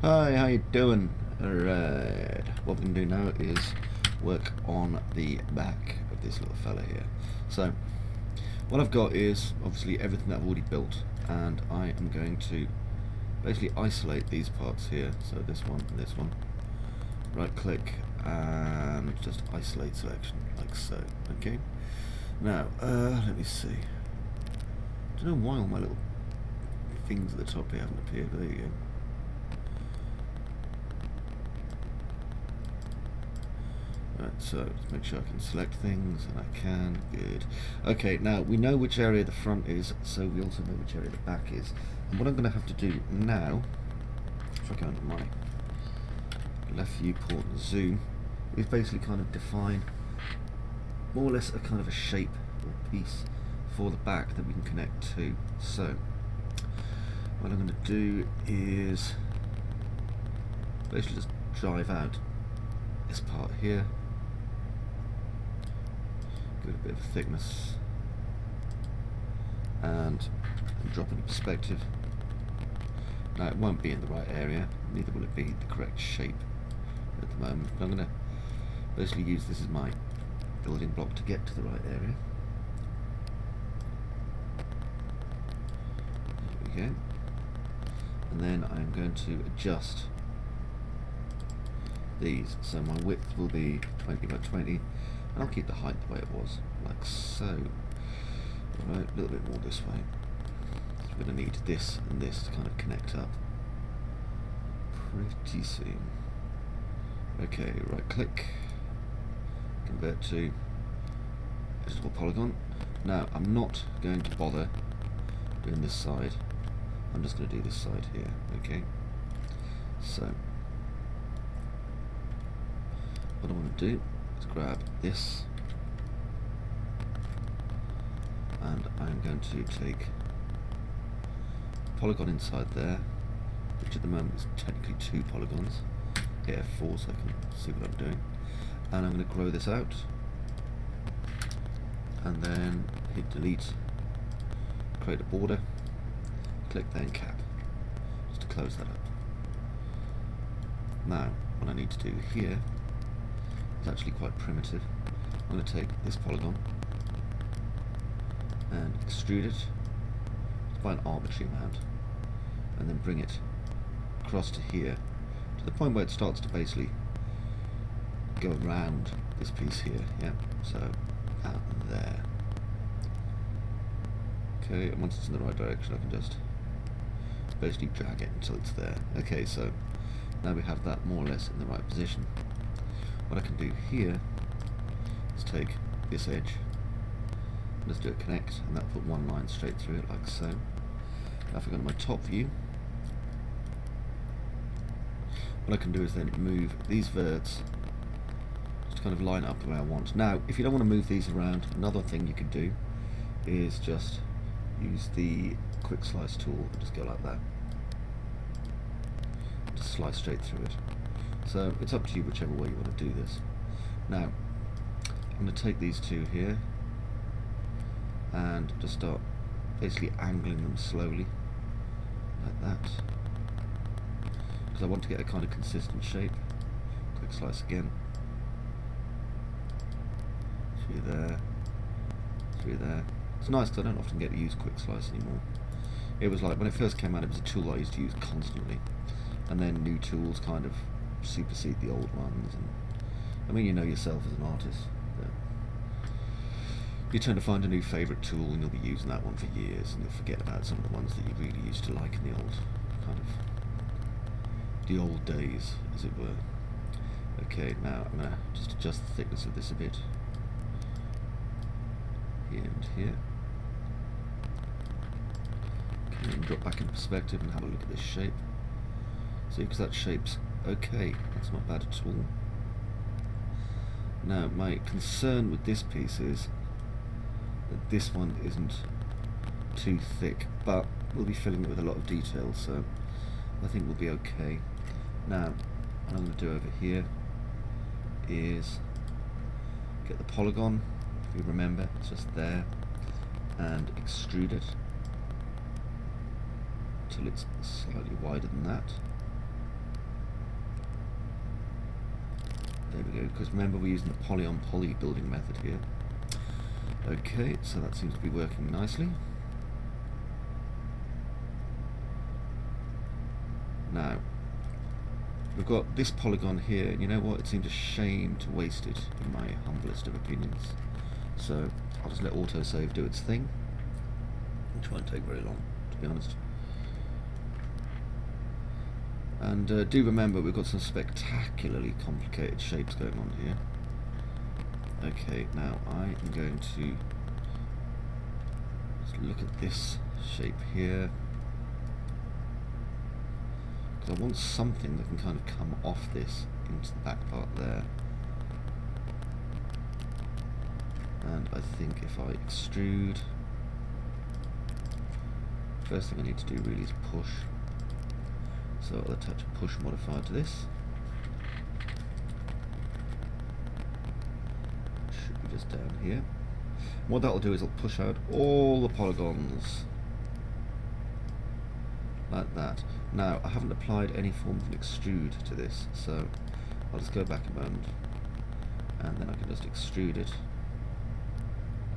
Hi, how you doing? Alright, what we're going to do now is work on the back of this little fella here. So, what I've got is obviously everything that I've already built, and I am going to basically isolate these parts here. So this one, right click, and just isolate selection, like so. Okay, now, let me see. I don't know why all my little things at the top here haven't appeared, but there you go. Right, so let's make sure I can select things, and I can. Good. Okay, now we know which area the front is, so we also know which area the back is. And what I'm going to have to do now, if I go into my left viewport and zoom, is basically kind of define more or less a kind of a shape or piece for the back that we can connect to. So what I'm going to do is basically just drive out this part here. Give it a bit of thickness and drop in perspective. Now it won't be in the right area, neither will it be the correct shape at the moment, but I'm going to basically use this as my building block to get to the right area. There we go. And then I'm going to adjust these, so my width will be 20 by 20, and I'll keep the height the way it was, like so. Alright, a little bit more this way. So we're going to need this and this to kind of connect up pretty soon. Okay, right click, convert to editable polygon. Now I'm not going to bother doing this side, I'm just going to do this side here. Okay, so what I want to do is grab this, and I'm going to take polygon inside there, which at the moment is technically 2 polygons. Hit F4 so I can see what I'm doing, and I'm going to grow this out, and then hit delete, create a border, click then cap, just to close that up. Now what I need to do here is actually quite primitive. I'm going to take this polygon and extrude it by an arbitrary amount, and then bring it across to here, to the point where it starts to basically go around this piece here. Yeah, so out there. Okay, and once it's in the right direction, I can just basically drag it until it's there. Okay, so now we have that more or less in the right position. What I can do here is take this edge, let's do a connect, and that'll put one line straight through it, like so. Now if I go to my top view, what I can do is then move these verts just to kind of line up the way I want. Now if you don't want to move these around, another thing you could do is just use the quick slice tool and just go like that, just slice straight through it. So it's up to you whichever way you want to do this. Now I'm going to take these two here and just start basically angling them slowly like that, because I want to get a kind of consistent shape. Quick slice again, through there, through there. It's nice because I don't often get to use quick slice anymore. It was like when it first came out, it was a tool I used to use constantly, and then new tools kind of supersede the old ones. And I mean, you know yourself as an artist, you tend to find a new favourite tool and you'll be using that one for years, and you'll forget about some of the ones that you really used to like in the old kind of the old days, as it were. Okay, now I'm going to just adjust the thickness of this a bit, here and here. Okay, and drop back in perspective and have a look at this shape. See, because that shape's okay, that's not bad at all. Now my concern with this piece is that this one isn't too thick, but we'll be filling it with a lot of detail, so I think we'll be okay. Now what I'm going to do over here is get the polygon, if you remember, it's just there, and extrude it till it's slightly wider than that. There we go, because remember we're using the poly-on-poly building method here. Okay, so that seems to be working nicely. Now, we've got this polygon here, and you know what? It seems a shame to waste it, in my humblest of opinions. So, I'll just let autosave do its thing, which won't take very long, to be honest. And do remember, we've got some spectacularly complicated shapes going on here. Okay, now I am going to just look at this shape here. I want something that can kind of come off this into the back part there. And I think if I extrude, first thing I need to do really is push. So I'll attach a push modifier to this. Should be just down here. And what that'll do is it'll push out all the polygons like that. Now, I haven't applied any form of an extrude to this, so I'll just go back a moment, and then I can just extrude it.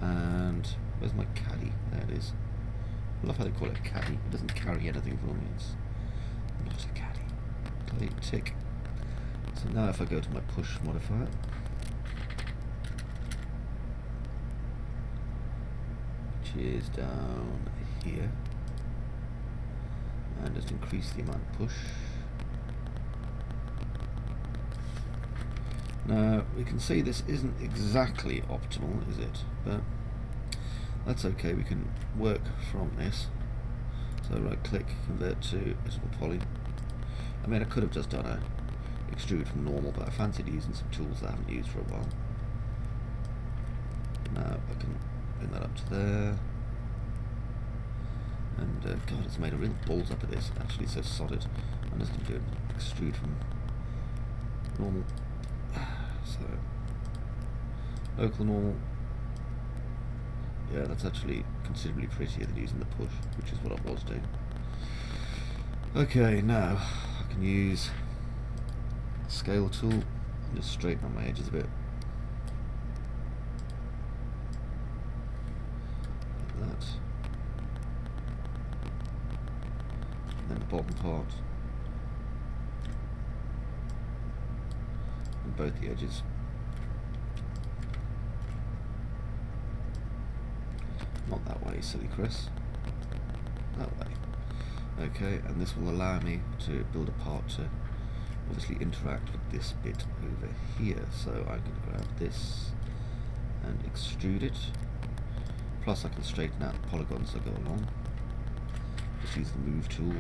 And where's my caddy? There it is. I love how they call it a caddy. It doesn't carry anything for me. It's not a caddy. Bloody tick. So now if I go to my push modifier, which is down here, and just increase the amount of push. Now we can see this isn't exactly optimal, is it? But that's okay, we can work from this. So right click, convert to editable poly. I mean, I could have just done a extrude from normal, but I fancied using some tools that I haven't used for a while. Now I can bring that up to there. And God, it's made a real balls up of this. Actually, it's so solid. I'm just going to do an extrude from normal. So, local normal. Yeah, that's actually considerably prettier than using the push, which is what I was doing. Okay, now I can use scale tool and just straighten out my edges a bit. Like that. And then the bottom part. And both the edges. Not that way, silly Chris. That way. Okay, and this will allow me to build a part to obviously interact with this bit over here. So I'm going to grab this and extrude it. Plus I can straighten out the polygons as I go along. Just use the move tool.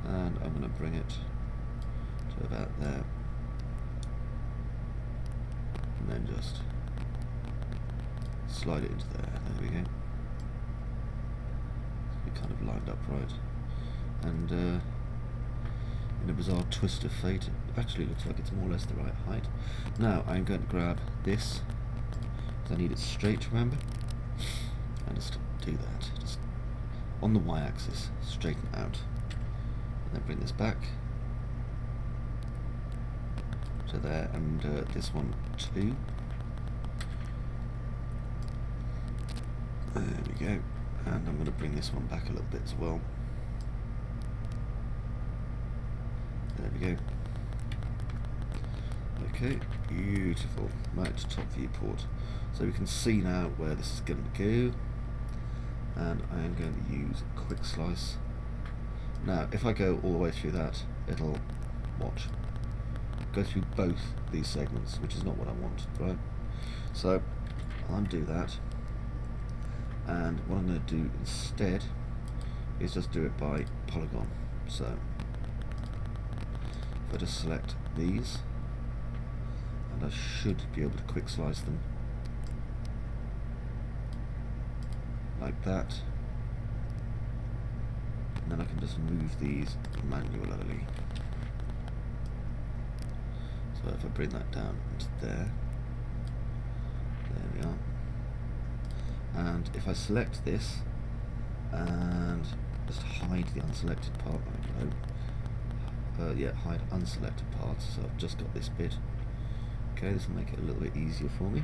And I'm going to bring it to about there. And then just slide it into there. There we go. Be kind of lined up right. And in a bizarre twist of fate, it actually looks like it's more or less the right height. Now I'm going to grab this, because I need it straight, remember? And just do that. Just on the y-axis, straighten out. And then bring this back to there, and this one too. There we go. And I'm going to bring this one back a little bit as well. There we go. Okay, beautiful. Right, top viewport. So we can see now where this is going to go. And I am going to use a quick slice. Now, if I go all the way through that, it'll, watch, go through both these segments, which is not what I want, right? So, I'll undo that. And what I'm going to do instead is just do it by polygon. So if I just select these, and I should be able to quick slice them like that, and then I can just move these manually. So if I bring that down into there we are. And if I select this and just hide the unselected part, yeah, hide unselected parts. So I've just got this bit. Okay, this will make it a little bit easier for me,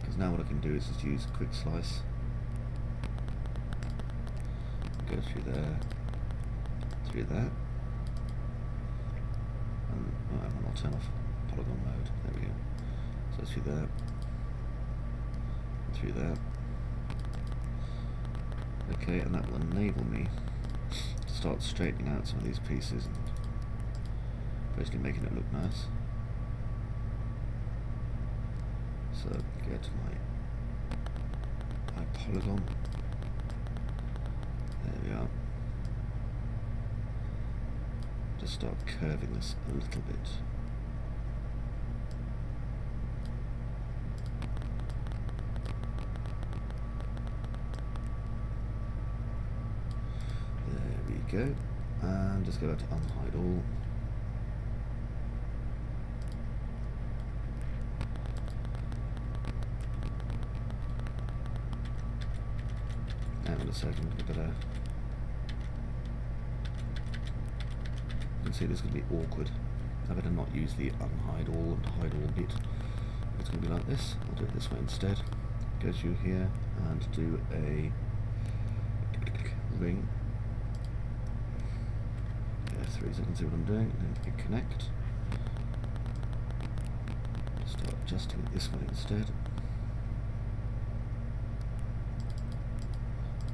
because now what I can do is just use a quick slice, go through there, through that, and I'll turn off polygon mode. There we go. So through there, through there. Okay, and that will enable me to start straightening out some of these pieces and basically making it look nice. So get my polygon. There we are. Just start curving this a little bit. There we go. And just go back to unhide all. Hang on a second, I better. You can see this is going to be awkward. I better not use the unhide all and hide all bit. It's going to be like this. I'll do it this way instead. Go through here and do a ring. F3 so I can see what I'm doing, and then hit connect. Start adjusting it this way instead.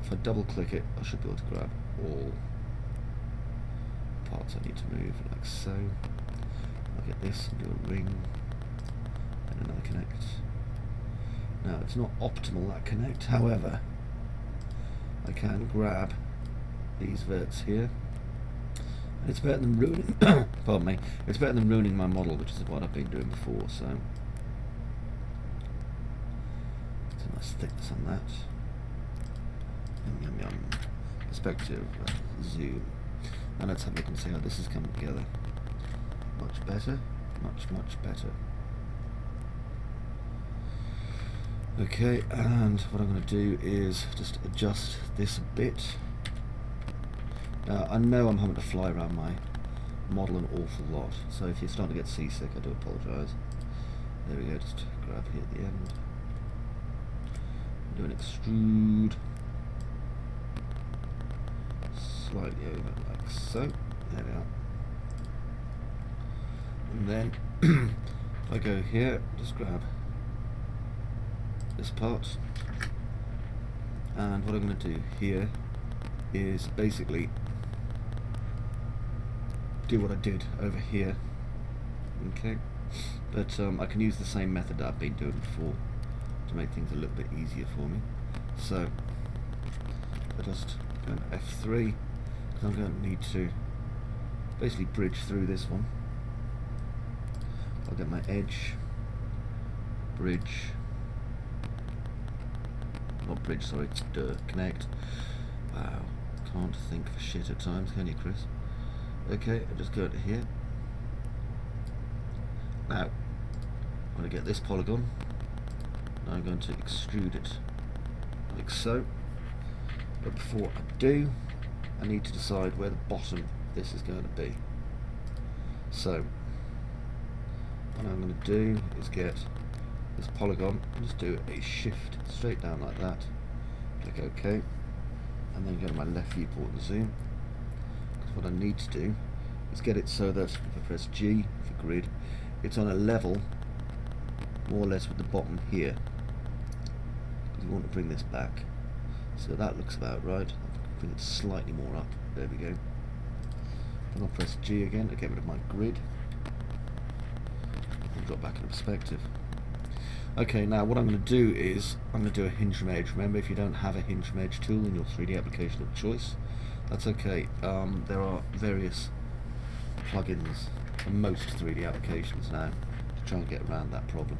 If I double click it, I should be able to grab all parts I need to move, like so. I'll get this and do a ring, and another connect. Now it's not optimal, that connect, however, I can grab these verts here, and it's better than ruining, pardon me, it's better than ruining my model, which is what I've been doing before, so it's a nice thickness on that. Yum yum yum. Perspective, zoom. Now let's have a look and see how this is coming together. Much better, much better. Okay, and what I'm going to do is just adjust this a bit. Now I know I'm having to fly around my model an awful lot, so if you're starting to get seasick, I do apologise. There we go, just grab here at the end. Do an extrude. Slightly over, like so. There we are. And then, if I go here, just grab this part. And what I'm going to do here is basically do what I did over here. Okay, but I can use the same method that I've been doing before to make things a little bit easier for me. So I just go to F3. I'm going to need to basically bridge through this one. I'll get my edge, bridge, not bridge, sorry, connect. Wow, can't think for shit at times, can you, Chris? Okay, I'll just go to here. Now, I'm going to get this polygon. Now I'm going to extrude it like so. But before I do, I need to decide where the bottom of this is going to be. So what I'm going to do is get this polygon and just do a shift straight down like that, click OK, and then go to my left viewport and zoom, because what I need to do is get it so that if I press G for grid, it's on a level more or less with the bottom here, because we want to bring this back. So that looks about right. Bring it slightly more up. There we go. Then I'll press G again to get rid of my grid and drop back into perspective. Okay, now what I'm going to do is I'm going to do a hinge from edge. Remember, if you don't have a hinge from edge tool in your 3D application of choice, that's okay. There are various plugins for most 3D applications now to try and get around that problem.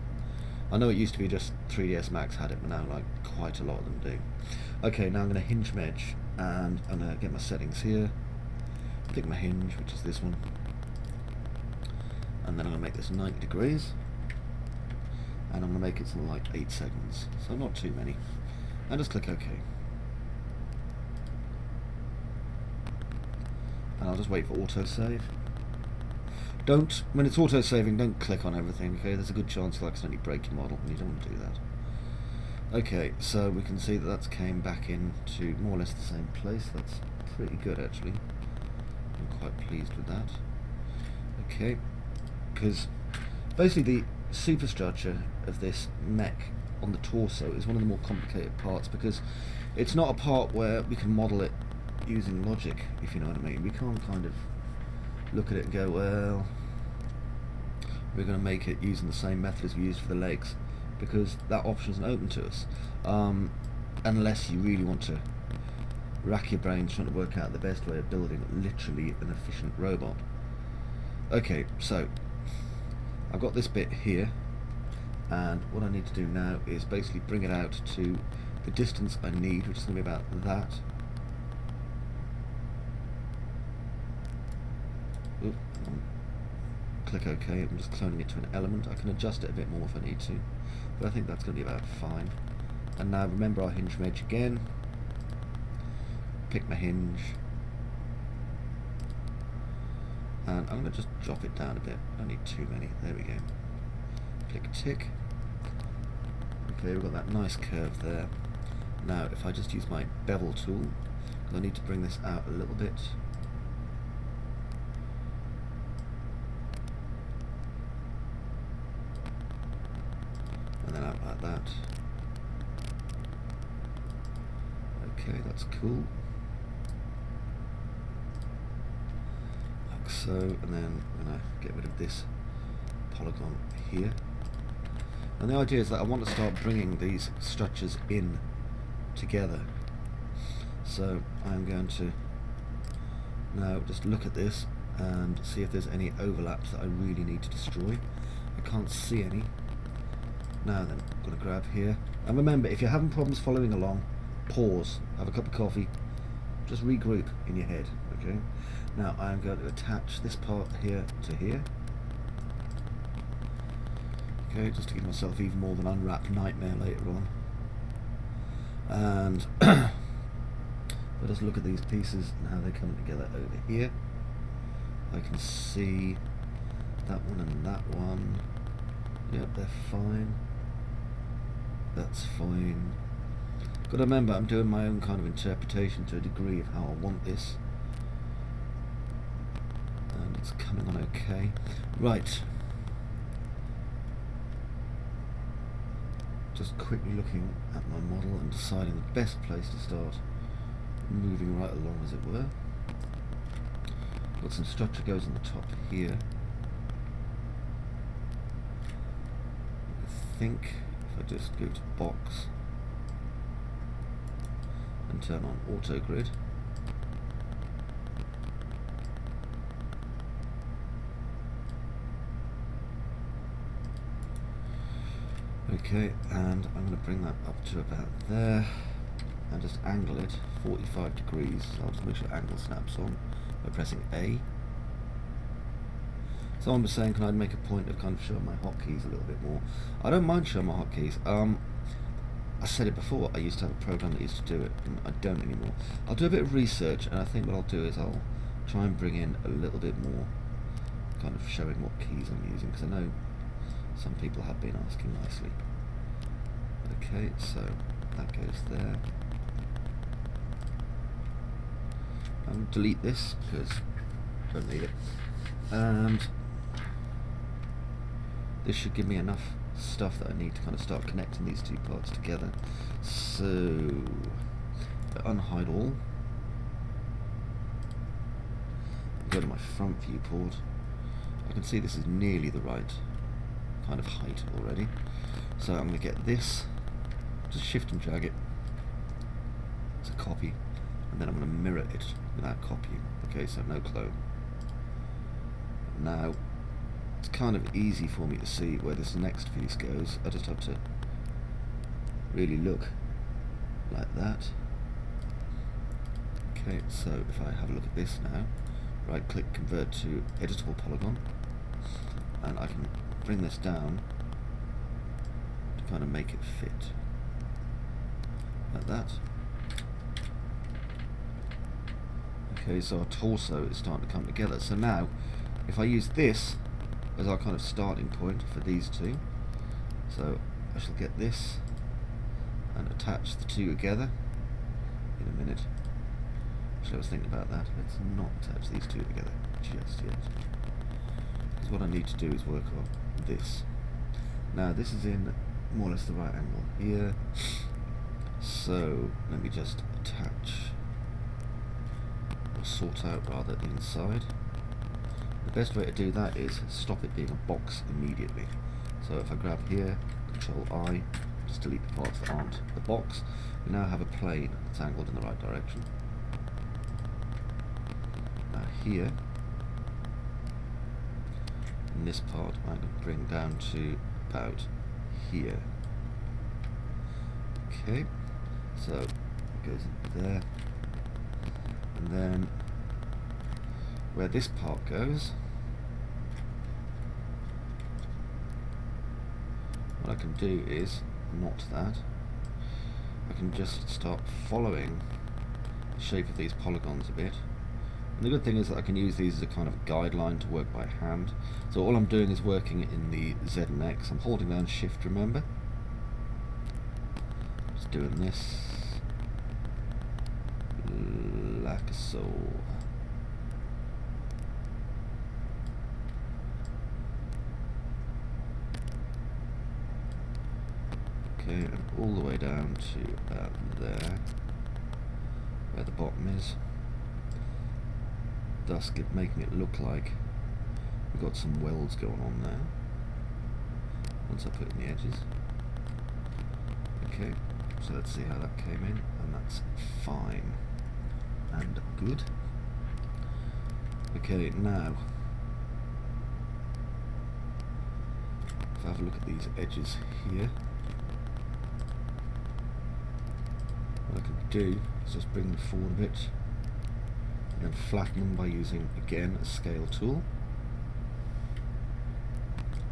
I know it used to be just 3ds Max had it, but now like quite a lot of them do. Okay, now I'm going to hinge from edge, and I'm going to get my settings here, pick my hinge, which is this one, and then I'm going to make this 90 degrees, and I'm going to make it something like 8 seconds, so not too many, and just click OK. and I'll just wait for autosave. Don't, when it's auto-saving, don't click on everything, okay? There's a good chance you'll accidentally break your model, and you don't want to do that. Okay, so we can see that that's came back into more or less the same place. That's pretty good, actually. I'm quite pleased with that. Okay, because basically the superstructure of this neck on the torso is one of the more complicated parts, because it's not a part where we can model it using logic, if you know what I mean. We can't kind of look at it and go, well, we're going to make it using the same method as we used for the legs, because that option isn't open to us, unless you really want to rack your brains trying to work out the best way of building literally an efficient robot. Okay, so I've got this bit here, and what I need to do now is basically bring it out to the distance I need, which is going to be about that. Oop, click OK. I'm just cloning it to an element. I can adjust it a bit more if I need to, but I think that's going to be about fine. And now remember our hinge wedge again. Pick my hinge, and I'm going to just drop it down a bit. I don't need too many. There we go. Click tick. Okay, we've got that nice curve there. Now if I just use my bevel tool, because I need to bring this out a little bit. And then out like that. Okay, that's cool. Like so, and then I'm going to get rid of this polygon here. And the idea is that I want to start bringing these structures in together. So I'm going to now just look at this and see if there's any overlaps that I really need to destroy. I can't see any. Now then, I'm going to grab here. And remember, if you're having problems following along, pause, have a cup of coffee, just regroup in your head, okay? Now I'm going to attach this part here to here. Okay, just to give myself even more of an unwrapped nightmare later on. And let us look at these pieces and how they come together over here. I can see that one and that one. Yep, they're fine. That's fine. Got to remember, I'm doing my own kind of interpretation to a degree of how I want this. And it's coming on okay. Right. Just quickly looking at my model and deciding the best place to start moving right along, as it were. Got some structure goes on the top here. I think if I just go to box and turn on auto grid, okay, and I'm going to bring that up to about there and just angle it 45 degrees. So I'll just make sure angle snaps on by pressing A. Someone was saying, can I make a point of kind of showing my hotkeys a little bit more? I don't mind showing my hotkeys. I said it before, I used to have a program that used to do it, and I don't anymore. I'll do a bit of research, and I think what I'll do is I'll try and bring in a little bit more kind of showing what keys I'm using, because I know some people have been asking nicely. Okay, so that goes there. I'll delete this because I don't need it. And this should give me enough stuff that I need to kind of start connecting these two parts together. So unhide all. Go to my front viewport. I can see this is nearly the right kind of height already. So I'm going to get this, just shift and drag it. It's a copy, and then I'm going to mirror it without copying. Okay, so no clone. Now it's kind of easy for me to see where this next piece goes. I just have to really look like that. Okay, so if I have a look at this now, right click, convert to editable polygon, and I can bring this down to kind of make it fit like that. Okay, so our torso is starting to come together. So now, if I use this as our kind of starting point for these two, so I shall get this and attach the two together in a minute. Actually, I was thinking about that. Let's not attach these two together just yet, because what I need to do is work on this. Now this is in more or less the right angle here, so let me just attach, or sort out rather, the inside. The best way to do that is stop it being a box immediately. So if I grab here, Control I, just delete the parts that aren't the box, we now have a plane that's angled in the right direction. Now here, in this part, I'm going to bring down to about here. Okay, so it goes into there, and then where this part goes, what I can do is not that. I can just start following the shape of these polygons a bit. And the good thing is that I can use these as a kind of guideline to work by hand. So all I'm doing is working in the Z and X. I'm holding down Shift, remember? Just doing this like so. Okay, and all the way down to about there, where the bottom is, thus making it look like we've got some welds going on there, once I put in the edges. Okay, so let's see how that came in, and that's fine and good. Okay, now, if I have a look at these edges here, what I can do is just bring them forward a bit and then flatten them by using, again, a scale tool,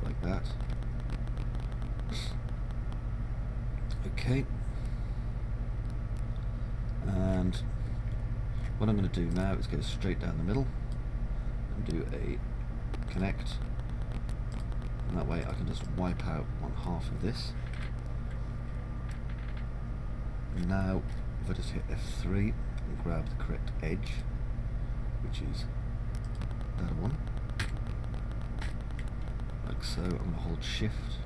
like that. Okay, and what I'm going to do now is go straight down the middle and do a connect, and that way I can just wipe out one half of this. Now if I just hit F3 and grab the correct edge, which is that one, like so, I'm going to hold Shift,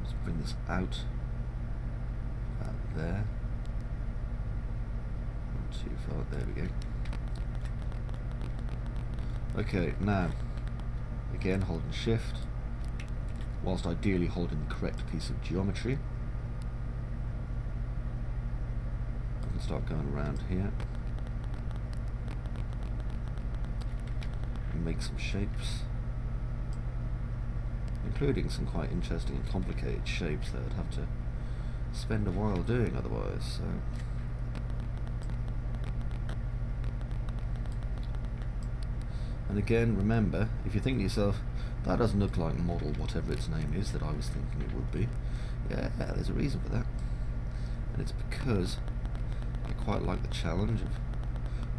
just bring this out about there, not too far, there we go. Okay, now again holding Shift, whilst ideally holding the correct piece of geometry, I can start going around here and make some shapes, including some quite interesting and complicated shapes that I'd have to spend a while doing otherwise. So and again, remember, if you think to yourself, that doesn't look like model whatever its name is that I was thinking it would be, yeah, there's a reason for that, and it's because I quite like the challenge of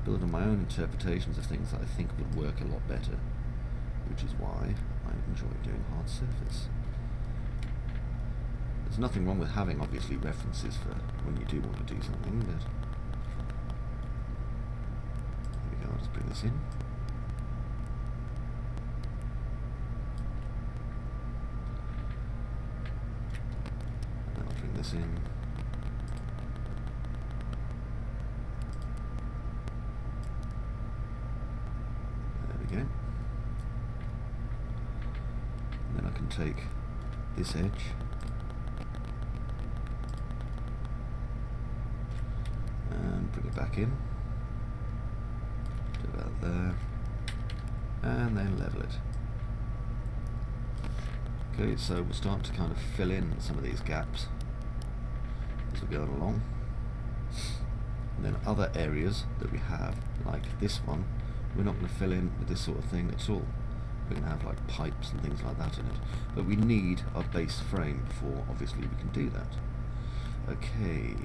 building my own interpretations of things that I think would work a lot better, which is why I enjoy doing hard surface. There's nothing wrong with having, obviously, references for when you do want to do something, but here we go, I'll just bring this in. And then I'll bring this in. Again. And then I can take this edge and bring it back in to about there, and then level it. Okay, so we're starting to kind of fill in some of these gaps as we're going along, and then other areas that we have, like this one, we're not going to fill in with this sort of thing at all. We're going to have like pipes and things like that in it. But we need our base frame before obviously we can do that. Okay.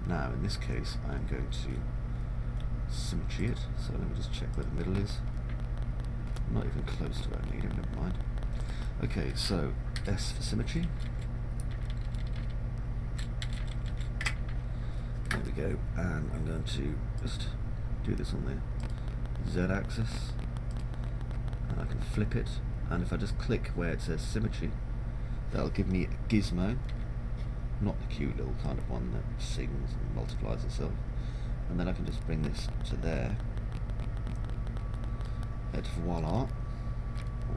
Now in this case I'm going to symmetry it. So let me just check where the middle is. I'm not even close to where I need it, never mind. Okay, so S for symmetry. There we go, and I'm going to just do this on the Z axis, and I can flip it, and if I just click where it says symmetry, that'll give me a gizmo, not the cute little kind of one that sings and multiplies itself, and then I can just bring this to there, et voila, or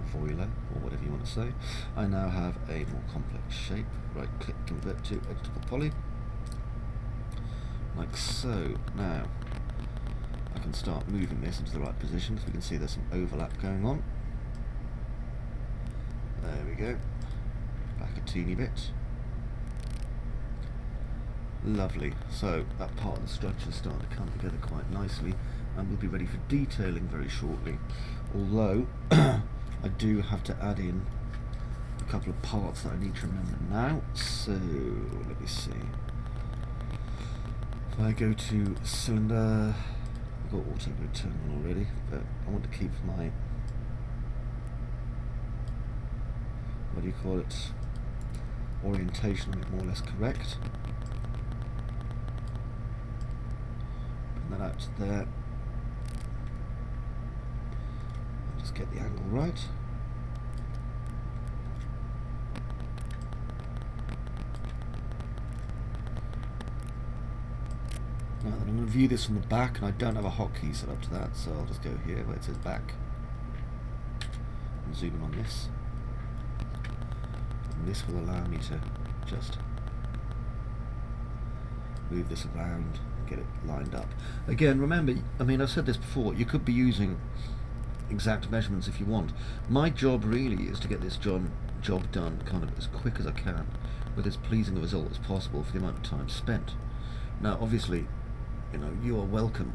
voila, or whatever you want to say. I now have a more complex shape. Right click, convert to editable poly, like so. Now I can start moving this into the right position, because we can see there's some overlap going on. There we go, back a teeny bit. Lovely. So that part of the structure is starting to come together quite nicely, and we'll be ready for detailing very shortly. Although I do have to add in a couple of parts that I need to remember now. So let me see. If I go to cylinder, I've got auto go turn on already, but I want to keep my, what do you call it, orientation a bit more or less correct. Bring that out to there. I'll just get the angle right. Now then, I'm going to view this from the back, and I don't have a hotkey set up to that, so I'll just go here where it says back and zoom in on this. And this will allow me to just move this around and get it lined up. Again, remember, I mean, I've said this before, you could be using exact measurements if you want. My job really is to get this job done kind of as quick as I can, with as pleasing a result as possible for the amount of time spent. Now obviously, you know, you are welcome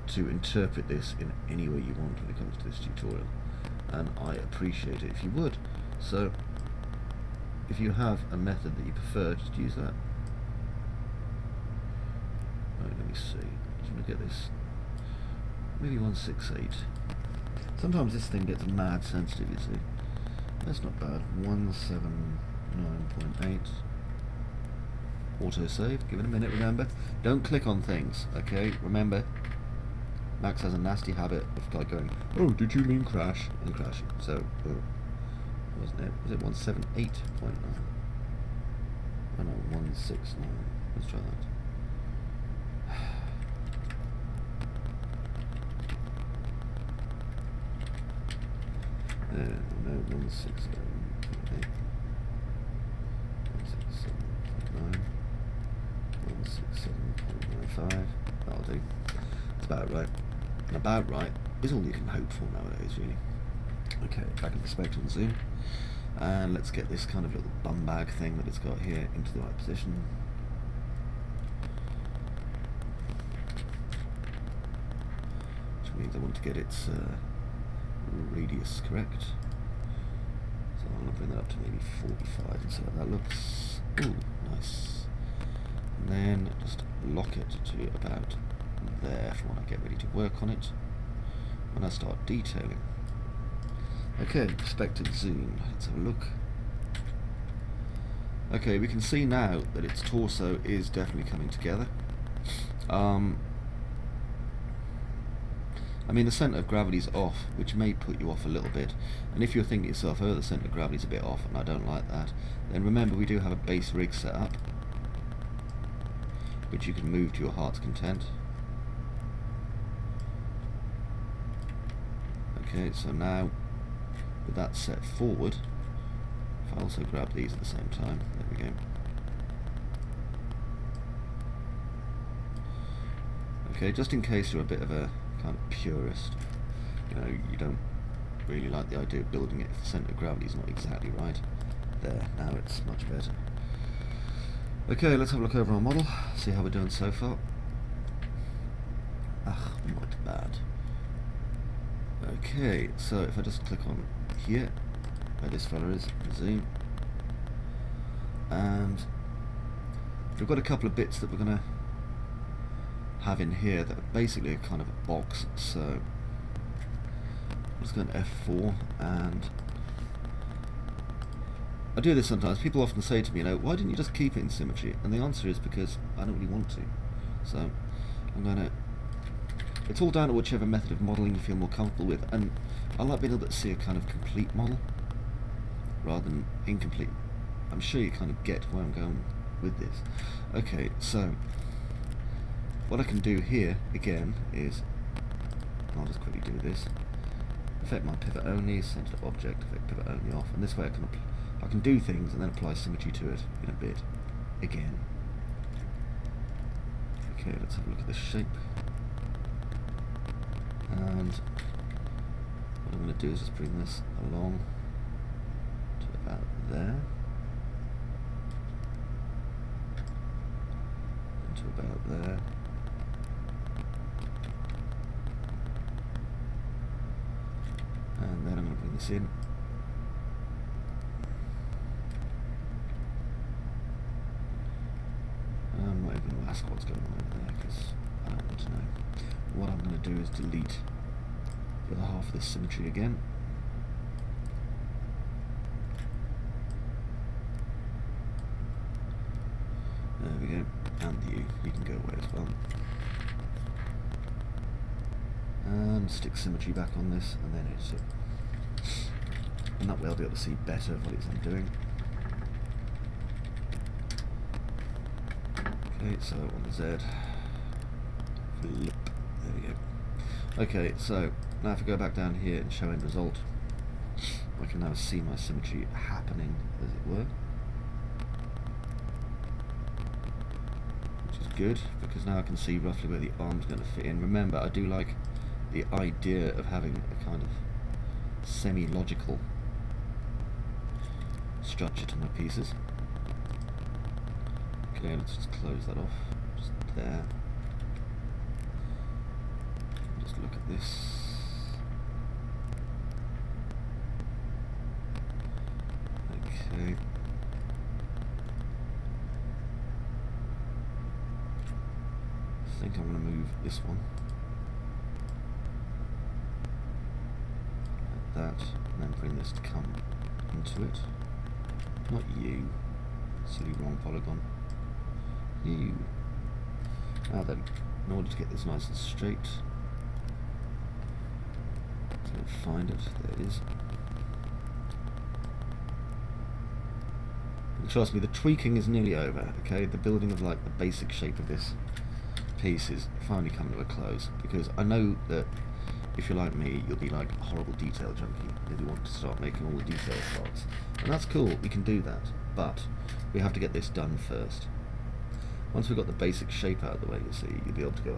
to interpret this in any way you want when it comes to this tutorial, and I appreciate it if you would. So if you have a method that you prefer, just use that. Right, let me see. Just want to get this maybe 168. Sometimes this thing gets mad sensitive, you see. That's not bad. 179.8. Autosave, give it a minute, remember. Don't click on things, okay? Remember, Max has a nasty habit of like going, oh, did you mean crash? And crashing. So, wasn't it? Was it 178.9? Oh no, 169. Let's try that. No, 167.8. 167.9. 167.95. That'll do. It's about right. And about right is all you can hope for nowadays, really. Okay, back in perspective and zoom. And let's get this kind of little bum bag thing that it's got here into the right position. Which means I want to get its radius correct. So I'm going to bring that up to maybe 45 and see how that looks. Ooh, nice. And then just lock it to about there for when I get ready to work on it, when I start detailing. Okay, perspective zoom, let's have a look. Okay, we can see now that its torso is definitely coming together. I mean, the centre of gravity is off, which may put you off a little bit, and if you're thinking to yourself, oh, the centre of gravity is a bit off and I don't like that, then remember we do have a base rig set up, which you can move to your heart's content. Okay, so now with that set forward, if I also grab these at the same time, there we go. Okay, just in case you're a bit of a kind of purist, you know, you don't really like the idea of building it if the centre of gravity is not exactly right. There, now it's much better. Okay, let's have a look over our model, see how we're doing so far. Ah, not bad. Okay, so if I just click on here, where this fella is, zoom, and we've got a couple of bits that we're going to have in here that are basically a kind of a box. So let's go to F4, and I do this sometimes. People often say to me, you know, why didn't you just keep it in symmetry? And the answer is because I don't really want to. So I'm going to, it's all down to whichever method of modelling you feel more comfortable with, and I like being able to see a kind of complete model rather than incomplete. I'm sure you kind of get where I'm going with this. Okay, so what I can do here again is, I'll just quickly do this, affect my pivot only, centered object, affect pivot only off, and this way I can do things and then apply symmetry to it in a bit again. Okay, let's have a look at this shape. And what I'm going to do is just bring this along to about there, and to about there. And then I'm going to bring this in. I'm not even going to ask what's going on over there because I don't want to know. What I'm going to do is delete the other half of this symmetry again. There we go. And you can go away as well. And stick symmetry back on this, and then edit it. And that way I'll be able to see better what it is I'm doing. Okay, so on the Z, flip, there we go. Okay, so now if I go back down here and show end result, I can now see my symmetry happening, as it were. Which is good, because now I can see roughly where the arm's going to fit in. Remember, I do like the idea of having a kind of semi-logical structure to my pieces. Okay, let's just close that off, just there. Just look at this. Okay. I think I'm going to move this one. Like that, and then bring this to come into it. Not you. Silly wrong polygon. You. Now then, in order to get this nice and straight, let's find it. There it is. And trust me, the tweaking is nearly over. Okay, the building of like the basic shape of this piece is finally coming to a close, because I know that if you're like me, you'll be like a horrible detail junkie. Maybe want to start making all the detail parts, and that's cool. We can do that, but we have to get this done first. Once we've got the basic shape out of the way, you see, you'll be able to go,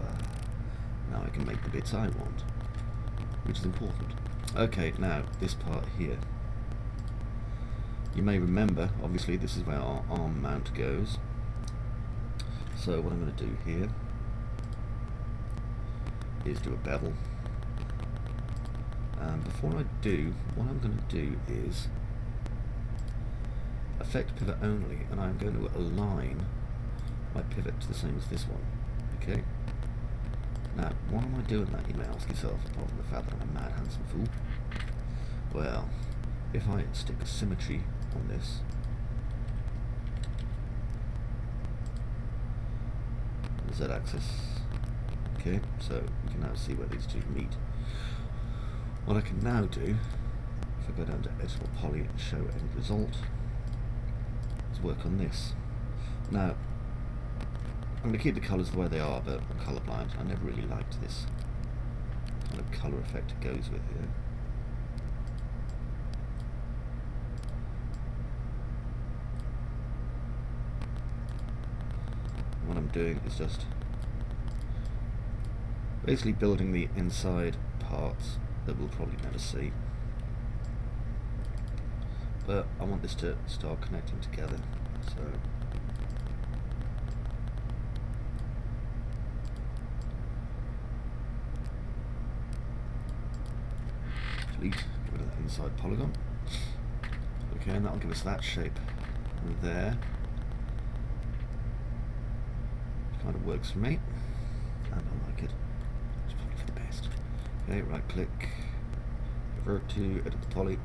now I can make the bits I want, which is important. Okay, now this part here. You may remember, obviously, this is where our arm mount goes. So what I'm going to do here is do a bevel. And before I do, what I'm going to do is affect pivot only, and I'm going to align my pivot to the same as this one. Okay. Now, why am I doing that, you may ask yourself, apart from the fact that I'm a mad handsome fool? Well, if I stick a symmetry on this, the Z-axis, okay, so you can now see where these two meet. What I can now do, if I go down to editable poly and show end result, is work on this. Now, I'm going to keep the colours the way they are, but I'm colourblind. I never really liked this kind of colour effect it goes with here. What I'm doing is just basically building the inside parts that we'll probably never see. But I want this to start connecting together, so delete, get rid of that inside polygon. Okay, and that'll give us that shape there. Kind of works for me. And Okay, right click, revert to edit the poly.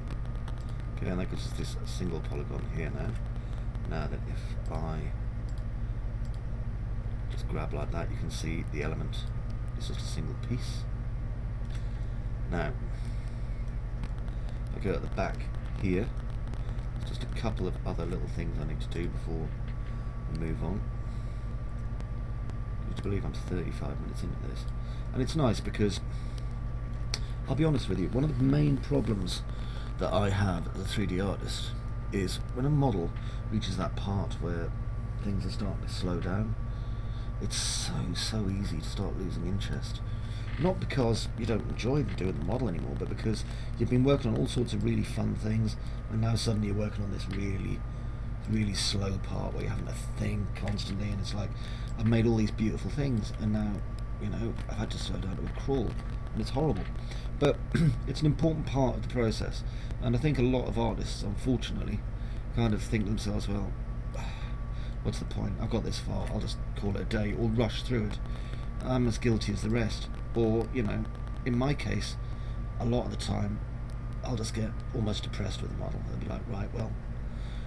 Okay, and that gives us this single polygon here now. Now that if I just grab like that, you can see the element is just a single piece. Now, if I go at the back here, there's just a couple of other little things I need to do before we move on. I believe I'm 35 minutes into this, and it's nice because I'll be honest with you, one of the main problems that I have as a 3D artist is when a model reaches that part where things are starting to slow down, it's so easy to start losing interest. Not because you don't enjoy doing the model anymore, but because you've been working on all sorts of really fun things, and now suddenly you're working on this really slow part where you're having to think constantly, and it's like, I've made all these beautiful things, and now, you know, I've had to slow down to a crawl, and it's horrible. But it's an important part of the process, and I think a lot of artists, unfortunately, kind of think to themselves, well, what's the point? I've got this far, I'll just call it a day, or rush through it. I'm as guilty as the rest. Or, you know, in my case, a lot of the time, I'll just get almost depressed with the model. I'll be like, right, well,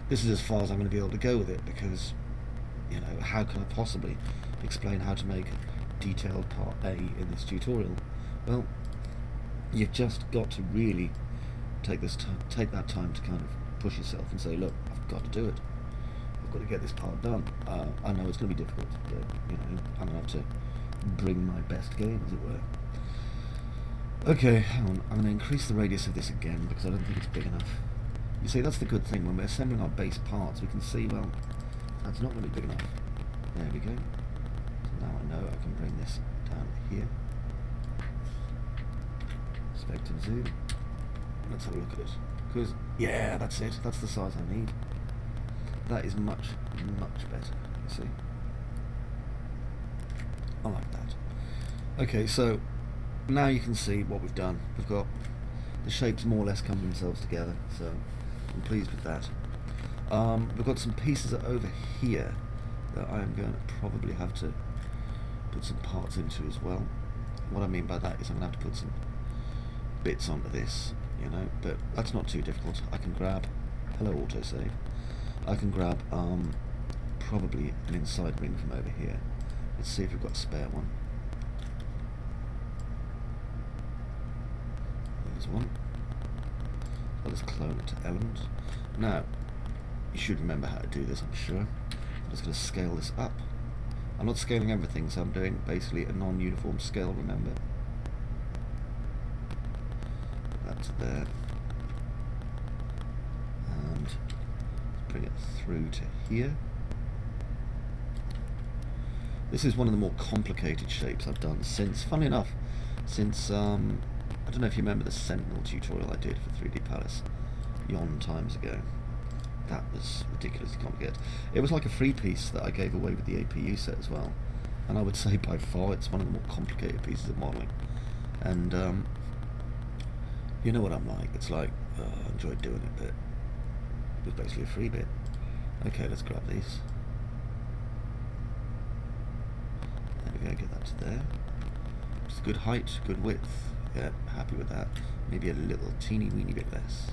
this is as far as I'm going to be able to go with it, because, you know, how can I possibly explain how to make detailed part A in this tutorial? Well, you've just got to really take that time to kind of push yourself and say, look, I've got to do it. I've got to get this part done. I know it's going to be difficult, but, you know, I'm going to have to bring my best game, as it were. Okay, hang on, I'm going to increase the radius of this again because I don't think it's big enough. You see, that's the good thing, when we're assembling our base parts, we can see, well, that's not going to be big enough. There we go. So now I know I can bring this down here. Inspect and zoom. Let's have a look at it. Because, yeah, that's it. That's the size I need. That is much better, you see. I like that. Okay, so now you can see what we've done. We've got the shapes more or less come themselves together, so I'm pleased with that. We've got some pieces over here that I'm going to probably have to put some parts into as well. What I mean by that is I'm going to have to put some bits onto this, you know, but that's not too difficult. I can grab, hello autosave, I can grab probably an inside ring from over here. Let's see if we've got a spare one. There's one. I'll just clone it to element. Now, you should remember how to do this, I'm sure. I'm just going to scale this up. I'm not scaling everything, so I'm doing basically a non-uniform scale, remember. Put that to there. And bring it through to here. This is one of the more complicated shapes I've done since, funnily enough, since, I don't know if you remember the Sentinel tutorial I did for 3D Palace yon times ago. That was ridiculously complicated. It was like a free piece that I gave away with the APU set as well, and I would say by far it's one of the more complicated pieces of modelling. And you know what I'm like, it's like, I enjoyed doing it, but it was basically a free bit. Okay, let's grab these. Get that to there. Just good height, good width. Yeah, happy with that. Maybe a little teeny weeny bit less.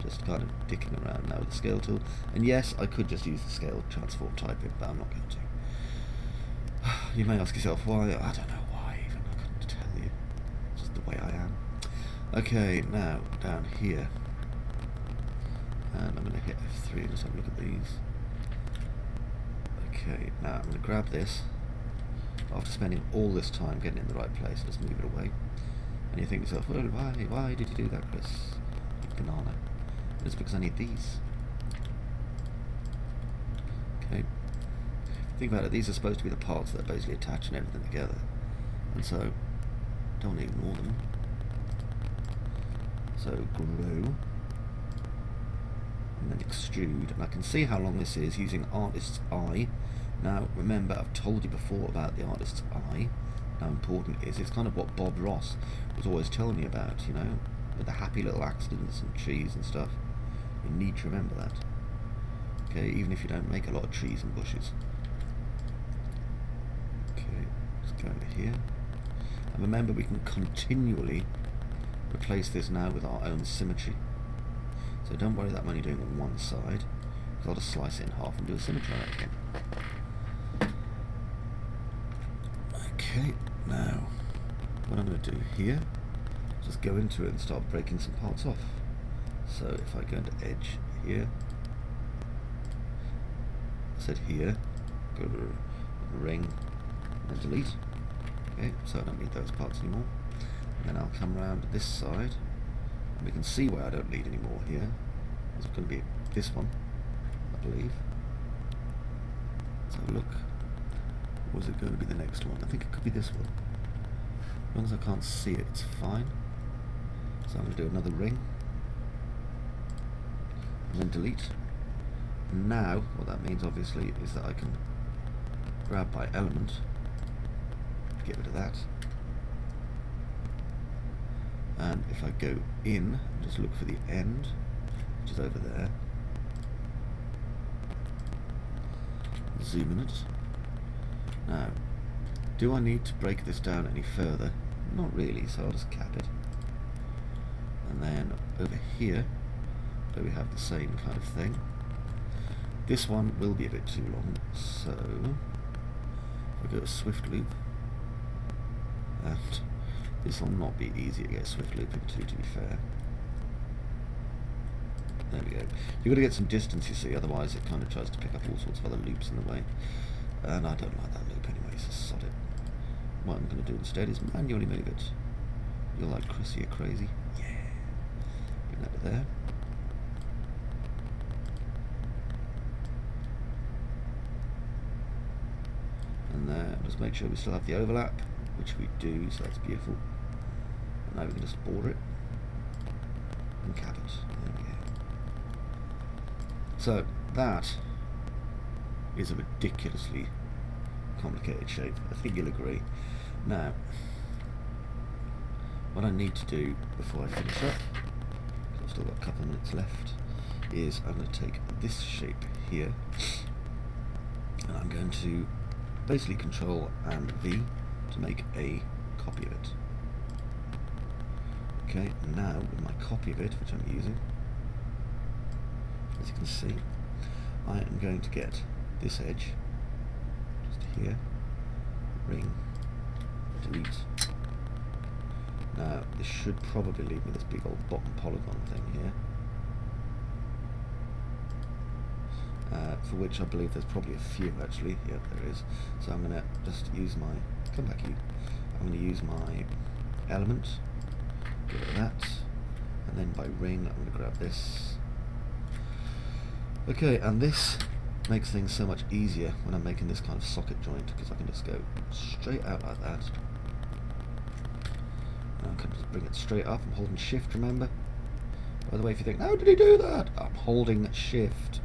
Just kind of dicking around now with the scale tool. And yes, I could just use the scale transform typing, but I'm not going to. You may ask yourself why. I don't know why even. I couldn't tell you. It's just the way I am. Okay, now down here. And I'm going to hit F3 and just have a look at these. Okay, now I'm going to grab this. After spending all this time getting it in the right place, just move it away. And you think to yourself, well, why did you do that, Chris? Banana. It's because I need these. Okay. Think about it, these are supposed to be the parts that are basically attaching everything together. And so, don't ignore them. So, glue. And then extrude, and I can see how long this is using artist's eye. Now remember, I've told you before about the artist's eye, how important it is. It's kind of what Bob Ross was always telling me about, you know, with the happy little accidents and trees and stuff. You need to remember that. Okay, even if you don't make a lot of trees and bushes. Okay, let's go over here. And remember, we can continually replace this now with our own symmetry. So don't worry that I'm only doing one side, because I'll just slice it in half and do a symmetry on it again. Okay, now what I'm going to do here is just go into it and start breaking some parts off. So if I go into edge here, I said here, go to ring and delete. Okay, so I don't need those parts anymore. And then I'll come around this side, and we can see where I don't need any more here. It's going to be this one, I believe. Let's have a look. Or is it going to be the next one? I think it could be this one. As long as I can't see it, it's fine. So I'm going to do another ring. And then delete. Now, what that means obviously is that I can grab by element, get rid of that. And if I go in, just look for the end, which is over there. Zoom in it. Now, do I need to break this down any further? Not really, so I'll just cap it. And then over here, where we have the same kind of thing. This one will be a bit too long, so if I go to swift loop, and this will not be easy to get swift loop into, to be fair. There we go. You've got to get some distance, you see, otherwise it kind of tries to pick up all sorts of other loops in the way. And I don't like that loop anyway, so sod it. What I'm going to do instead is manually move it. You're like, Chris, you're crazy. Yeah. Bring that to there. And there, just make sure we still have the overlap, which we do, so that's beautiful. And now we can just border it and cap it. There we go. So that is a ridiculously complicated shape. I think you'll agree. Now, what I need to do before I finish up, because I've still got a couple of minutes left, is I'm going to take this shape here, and I'm going to basically Control and V to make a copy of it. Okay, now with my copy of it, which I'm using, as you can see, I am going to get this edge, just here, ring, delete. Now this should probably leave me this big old bottom polygon thing here, for which I believe there's probably a few actually. Yep, there is. So I'm going to just use my, come back you, I'm going to use my element, get rid of that, and then by ring I'm going to grab this. Okay, and this makes things so much easier when I'm making this kind of socket joint, because I can just go straight out like that. And I can just bring it straight up. I'm holding shift, remember? By the way, if you think, how did he do that? I'm holding shift.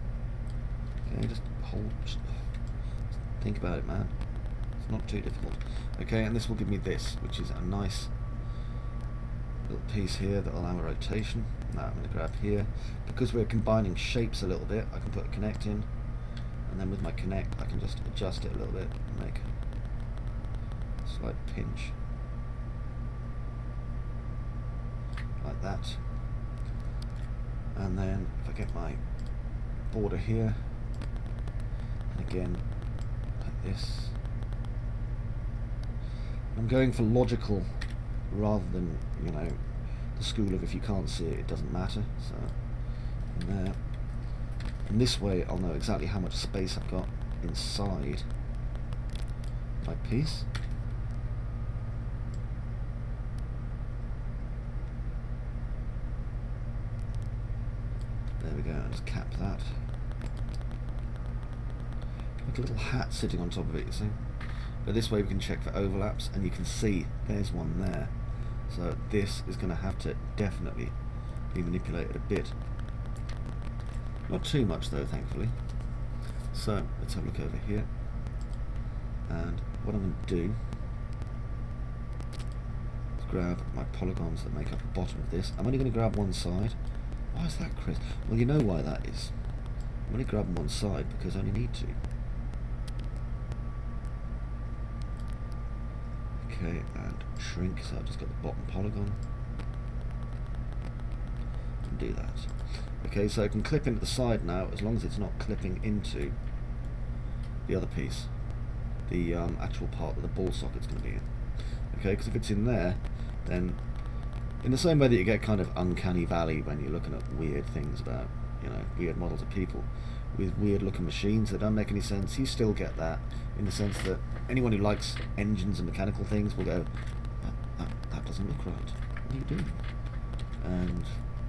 Okay, just hold, just think about it, man. It's not too difficult. Okay, and this will give me this, which is a nice little piece here that will allow a rotation. Now I'm going to grab here. Because we're combining shapes a little bit, I can put a connect in, and then with my connect I can just adjust it a little bit and make a slight pinch. Like that. And then if I get my border here, and again like this. I'm going for logical rather than, you know, the school of if you can't see it, it doesn't matter. So, from there. And this way I'll know exactly how much space I've got inside my piece. There we go, and just cap that. Like a little hat sitting on top of it, you see. But this way we can check for overlaps, and you can see there's one there. So this is going to have to definitely be manipulated a bit. Not too much though, thankfully. So let's have a look over here. And what I'm going to do is grab my polygons that make up the bottom of this. I'm only going to grab one side. Why is that, Chris? Well, you know why that is. I'm only grabbing one side because I only need to. Okay, and shrink, so I've just got the bottom polygon. And do that. Okay, so I can clip into the side now, as long as it's not clipping into the other piece, the actual part that the ball socket's going to be in. Okay, because if it's in there, then in the same way that you get kind of uncanny valley when you're looking at weird things about, you know, weird models of people with weird looking machines that don't make any sense, you still get that in the sense that anyone who likes engines and mechanical things will go, that doesn't look right, what are you doing? And,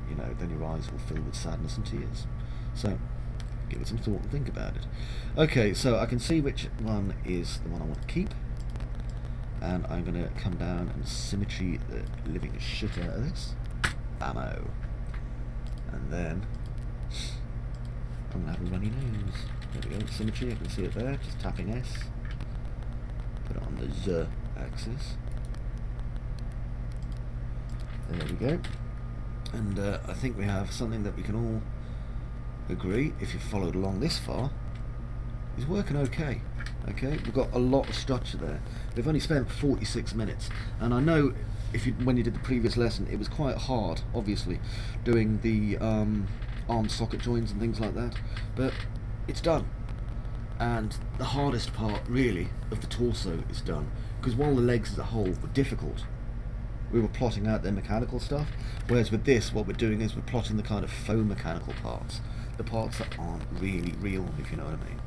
you know, then your eyes will fill with sadness and tears. So give it some thought and think about it. Okay, so I can see which one is the one I want to keep, and I'm going to come down and symmetry the living shit out of this. Bammo. And then I'm going to have a runny nose. There we go, symmetry, I can see it there, just tapping S. Put it on the Z axis. There we go. And I think we have something that we can all agree, if you've followed along this far, is working okay. Okay, we've got a lot of structure there. We've only spent 46 minutes, and I know when you did the previous lesson, it was quite hard, obviously, doing the arm socket joins and things like that, but it's done. And the hardest part, really, of the torso is done, because while the legs as a whole were difficult, we were plotting out their mechanical stuff, whereas with this, what we're doing is we're plotting the kind of faux mechanical parts, the parts that aren't really real, if you know what I mean.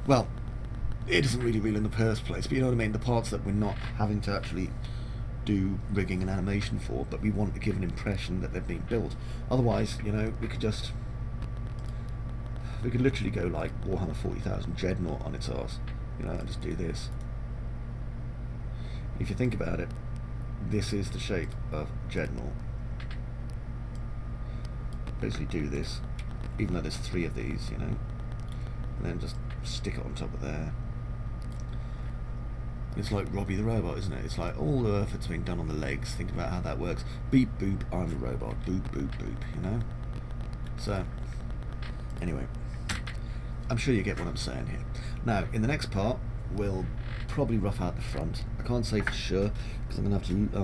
Well, it isn't really real in the first place, but you know what I mean, the parts that we're not having to actually do rigging and animation for, but we want to give an impression that they've been built. Otherwise, you know, we could literally go like Warhammer 40,000 Dreadnought on its arse, you know, and just do this. If you think about it, this is the shape of Dreadnought. Basically do this, even though there's 3 of these, you know, and then just stick it on top of there. It's like Robbie the Robot, isn't it? It's like all the effort's been done on the legs. Think about how that works. Beep boop, I'm the robot. Boop boop boop, you know? So, anyway, I'm sure you get what I'm saying here. Now, in the next part, we'll probably rough out the front. I can't say for sure, because I'm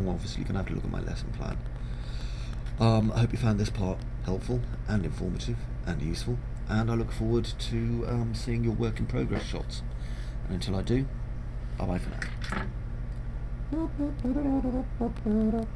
obviously going to have to look at my lesson plan. I hope you found this part helpful and informative and useful, and I look forward to seeing your work in progress shots. And until I do, bye bye for now.